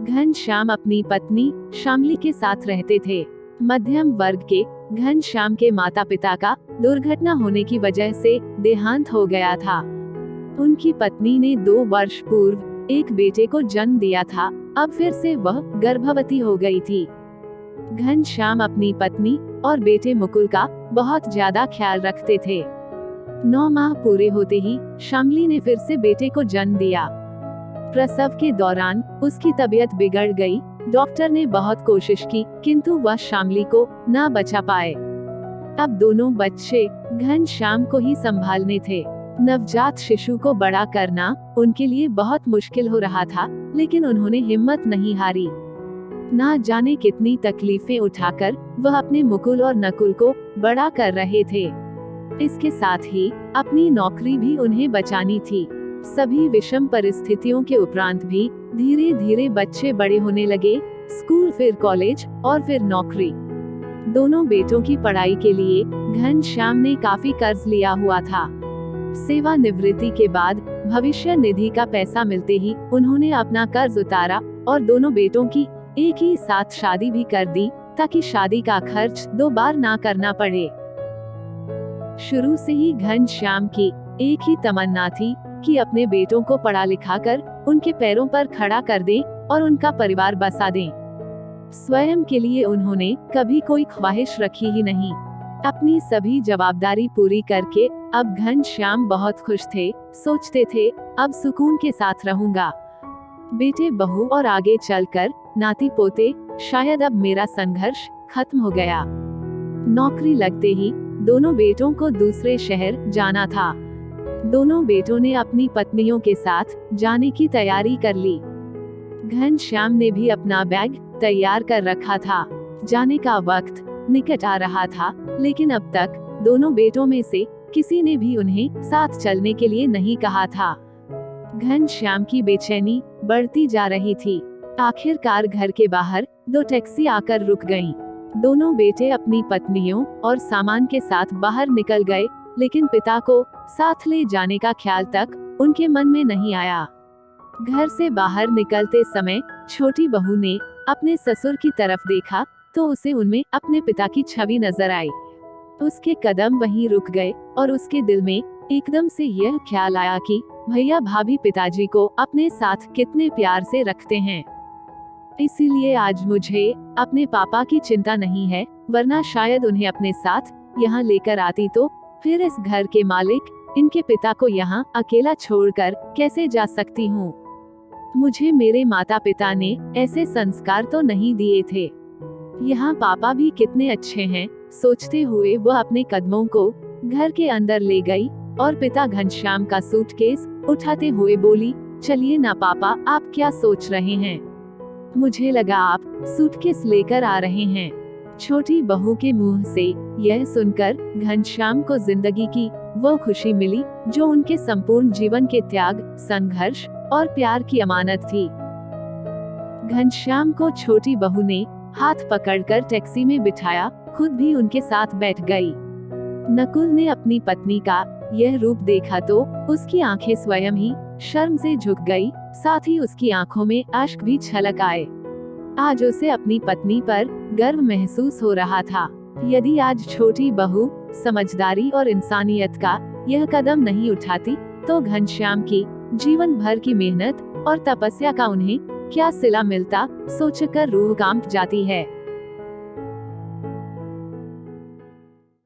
घनश्याम अपनी पत्नी शामली के साथ रहते थे। मध्यम वर्ग के घनश्याम के माता पिता का दुर्घटना होने की वजह से देहांत हो गया था। उनकी पत्नी ने 2 वर्ष पूर्व एक बेटे को जन्म दिया था। अब फिर से वह गर्भवती हो गई थी। घनश्याम अपनी पत्नी और बेटे मुकुल का बहुत ज्यादा ख्याल रखते थे। 9 माह पूरे होते ही शामली ने फिर से बेटे को जन्म दिया। प्रसव के दौरान उसकी तबीयत बिगड़ गई। डॉक्टर ने बहुत कोशिश की, किंतु वह शामली को न बचा पाए। अब दोनों बच्चे घनश्याम को ही संभालने थे। नवजात शिशु को बड़ा करना उनके लिए बहुत मुश्किल हो रहा था, लेकिन उन्होंने हिम्मत नहीं हारी। ना जाने कितनी तकलीफें उठाकर वह अपने मुकुल और नकुल को बड़ा कर रहे थे। इसके साथ ही अपनी नौकरी भी उन्हें बचानी थी। सभी विषम परिस्थितियों के उपरांत भी धीरे धीरे बच्चे बड़े होने लगे। स्कूल, फिर कॉलेज और फिर नौकरी। दोनों बेटों की पढ़ाई के लिए घनश्याम ने काफी कर्ज लिया हुआ था। सेवानिवृत्ति के बाद भविष्य निधि का पैसा मिलते ही उन्होंने अपना कर्ज उतारा और दोनों बेटों की एक ही साथ शादी भी कर दी, ताकि शादी का खर्च 2 बार ना करना पड़े। शुरू से ही घनश्याम की एक ही तमन्ना थी कि अपने बेटों को पढ़ा लिखा कर उनके पैरों पर खड़ा कर दें और उनका परिवार बसा दें। स्वयं के लिए उन्होंने कभी कोई ख्वाहिश रखी ही नहीं। अपनी सभी जवाबदारी पूरी करके अब घनश्याम बहुत खुश थे। सोचते थे, अब सुकून के साथ रहूंगा। बेटे बहू और आगे चलकर नाती पोते, शायद अब मेरा संघर्ष खत्म हो गया। नौकरी लगते ही दोनों बेटों को दूसरे शहर जाना था। दोनों बेटों ने अपनी पत्नियों के साथ जाने की तैयारी कर ली। घनश्याम ने भी अपना बैग तैयार कर रखा था। जाने का वक्त निकट आ रहा था, लेकिन अब तक दोनों बेटों में से किसी ने भी उन्हें साथ चलने के लिए नहीं कहा था। घनश्याम की बेचैनी बढ़ती जा रही थी। आखिरकार घर के बाहर 2 टैक्सी आकर रुक गईं। दोनों बेटे अपनी पत्नियों और सामान के साथ बाहर निकल गए, लेकिन पिता को साथ ले जाने का ख्याल तक उनके मन में नहीं आया। घर से बाहर निकलते समय छोटी बहू ने अपने ससुर की तरफ देखा तो उसे उनमें अपने पिता की छवि नजर आई। उसके कदम वहीं रुक गए और उसके दिल में एकदम से यह ख्याल आया कि भैया भाभी पिताजी को अपने साथ कितने प्यार से रखते हैं। इसीलिए आज मुझे अपने पापा की चिंता नहीं है, वरना शायद उन्हें अपने साथ यहाँ लेकर आती तो फिर इस घर के मालिक इनके पिता को यहाँ अकेला छोड़कर कैसे जा सकती हूँ। मुझे मेरे माता पिता ने ऐसे संस्कार तो नहीं दिए थे। यहाँ पापा भी कितने अच्छे हैं, सोचते हुए वह अपने कदमों को घर के अंदर ले गई और पिता घनश्याम का सूटकेस उठाते हुए बोली, चलिए ना पापा, आप क्या सोच रहे हैं? मुझे लगा आप सूटकेस लेकर आ रहे हैं। छोटी बहू के मुंह से यह सुनकर घनश्याम को जिंदगी की वो खुशी मिली जो उनके संपूर्ण जीवन के त्याग, संघर्ष और प्यार की अमानत थी। घनश्याम को छोटी बहू ने हाथ पकड़कर टैक्सी में बिठाया, खुद भी उनके साथ बैठ गई। नकुल ने अपनी पत्नी का यह रूप देखा तो उसकी आंखें स्वयं ही शर्म से झुक गई, साथ ही उसकी आंखों में अश्क भी छलक आए। आज उसे अपनी पत्नी पर गर्व महसूस हो रहा था। यदि आज छोटी बहू समझदारी और इंसानियत का यह कदम नहीं उठाती तो घनश्याम की जीवन भर की मेहनत और तपस्या का उन्हें क्या सिला मिलता, सोचकर रूह कांप जाती है।